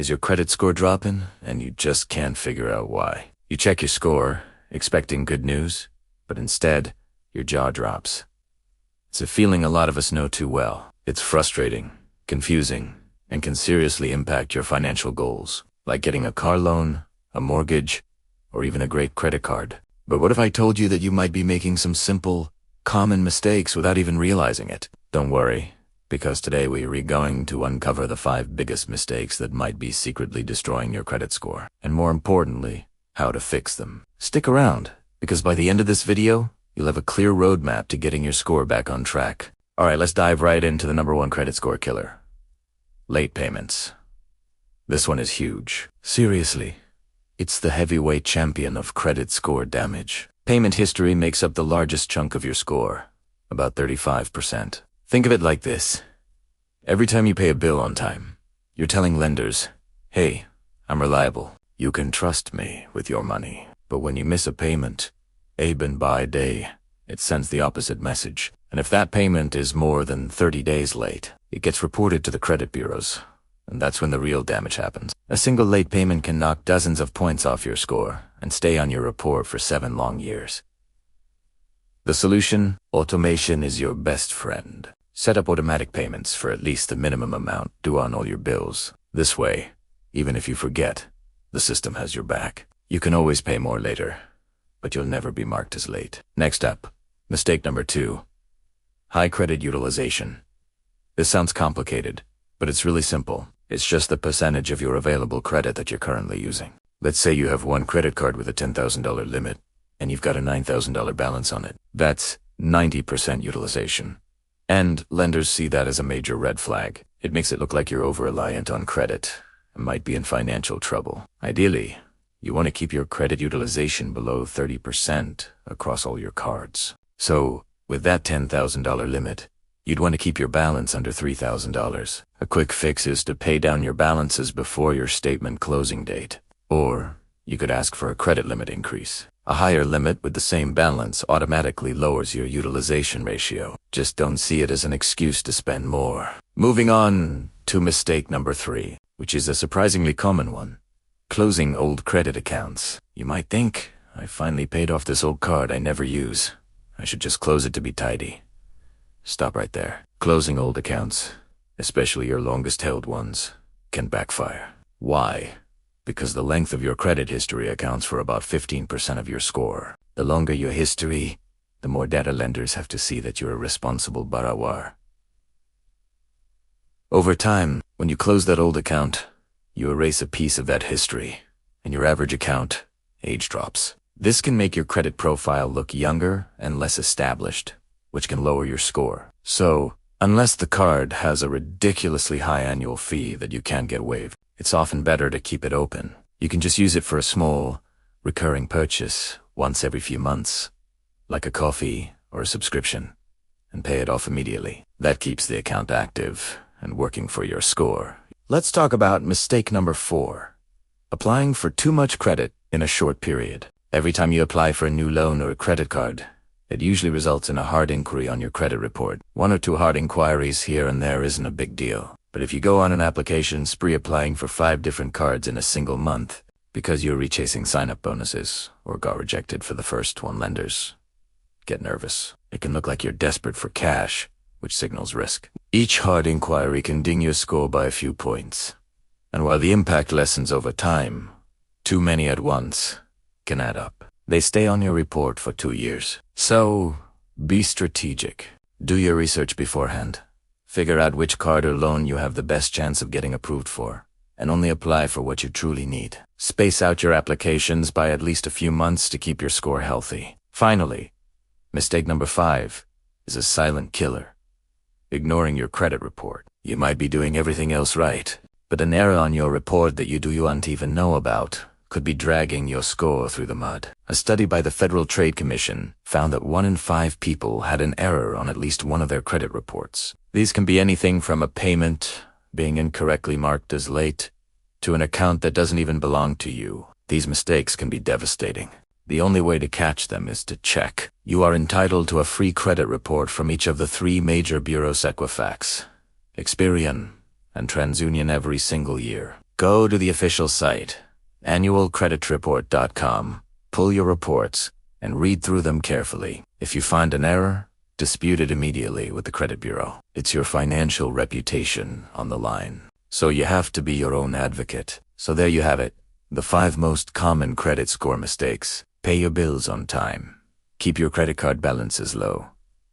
Is your credit score dropping and you just can't figure out why? You check your score, expecting good news, but instead, your jaw drops. It's a feeling a lot of us know too well. It's frustrating, confusing, and can seriously impact your financial goals, like getting a car loan, a mortgage, or even a great credit card. But what if I told you that you might be making some simple, common mistakes without even realizing it? Don't worry, because today we are going to uncover the 5 biggest mistakes that might be secretly destroying your credit score, and more importantly, how to fix them. Stick around, because by the end of this video, you'll have a clear roadmap to getting your score back on track. Alright, let's dive right into the #1 credit score killer. Late payments. This one is huge. Seriously, it's the heavyweight champion of credit score damage. Payment history makes up the largest chunk of your score, about 35%. Think of it like this. Every time you pay a bill on time, you're telling lenders, hey, I'm reliable. You can trust me with your money. But when you miss a payment, Aben by day, it sends the opposite message. And if that payment is more than 30 days late, it gets reported to the credit bureaus. And that's when the real damage happens. A single late payment can knock dozens of points off your score and stay on your report for 7 long years. The solution? Automation is your best friend. Set up automatic payments for at least the minimum amount due on all your bills. This way, even if you forget, the system has your back. You can always pay more later, but you'll never be marked as late. Next up, mistake #2. High credit utilization. This sounds complicated, but it's really simple. It's just the percentage of your available credit that you're currently using. Let's say you have one credit card with a $10,000 limit, and you've got a $9,000 balance on it. That's 90% utilization. And lenders see that as a major red flag. It makes it look like you're over-reliant on credit and might be in financial trouble. Ideally, you want to keep your credit utilization below 30% across all your cards. So, with that $10,000 limit, you'd want to keep your balance under $3,000. A quick fix is to pay down your balances before your statement closing date. Or, you could ask for a credit limit increase. A higher limit with the same balance automatically lowers your utilization ratio. Just don't see it as an excuse to spend more. Moving on to mistake #3, which is a surprisingly common one. Closing old credit accounts. You might think, I finally paid off this old card I never use. I should just close it to be tidy. Stop right there. Closing old accounts, especially your longest held ones, can backfire. Why? Because the length of your credit history accounts for about 15% of your score. The longer your history, the more data lenders have to see that you're a responsible borrower. Over time, when you close that old account, you erase a piece of that history, and your average account age drops. This can make your credit profile look younger and less established, which can lower your score. So, unless the card has a ridiculously high annual fee that you can't get waived, it's often better to keep it open. You can just use it for a small, recurring purchase once every few months, like a coffee or a subscription, and pay it off immediately. That keeps the account active and working for your score. Let's talk about mistake #4. Applying for too much credit in a short period. Every time you apply for a new loan or a credit card, it usually results in a hard inquiry on your credit report. 1 or 2 hard inquiries here and there isn't a big deal. But if you go on an application spree applying for 5 different cards in a single month because you're rechasing sign-up bonuses or got rejected for the first one, lenders get nervous. It can look like you're desperate for cash, which signals risk. Each hard inquiry can ding your score by a few points. And while the impact lessens over time, too many at once can add up. They stay on your report for 2 years. So, be strategic. Do your research beforehand. Figure out which card or loan you have the best chance of getting approved for, and only apply for what you truly need. Space out your applications by at least a few months to keep your score healthy. Finally, mistake #5 is a silent killer. Ignoring your credit report. You might be doing everything else right, but an error on your report that you don't even know about could be dragging your score through the mud. A study by the Federal Trade Commission found that 1 in 5 people had an error on at least one of their credit reports. These can be anything from a payment being incorrectly marked as late to an account that doesn't even belong to you. These mistakes can be devastating. The only way to catch them is to check. You are entitled to a free credit report from each of the 3 major bureaus: Equifax, Experian, and TransUnion every single year. Go to the official site, annualcreditreport.com, pull your reports, and read through them carefully. If you find an error, dispute it immediately with the credit bureau. It's your financial reputation on the line. So you have to be your own advocate. So there you have it, the 5 most common credit score mistakes. Pay your bills on time. Keep your credit card balances low.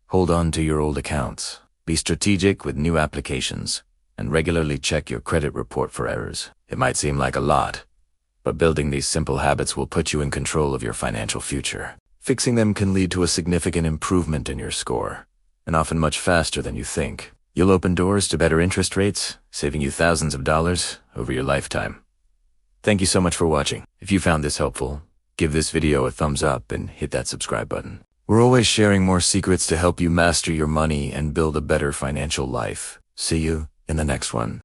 Hold on to your old accounts. Be strategic with new applications, and regularly check your credit report for errors. It might seem like a lot, but building these simple habits will put you in control of your financial future. Fixing them can lead to a significant improvement in your score, and often much faster than you think. You'll open doors to better interest rates, saving you thousands of dollars over your lifetime. Thank you so much for watching. If you found this helpful, give this video a thumbs up and hit that subscribe button. We're always sharing more secrets to help you master your money and build a better financial life. See you in the next one.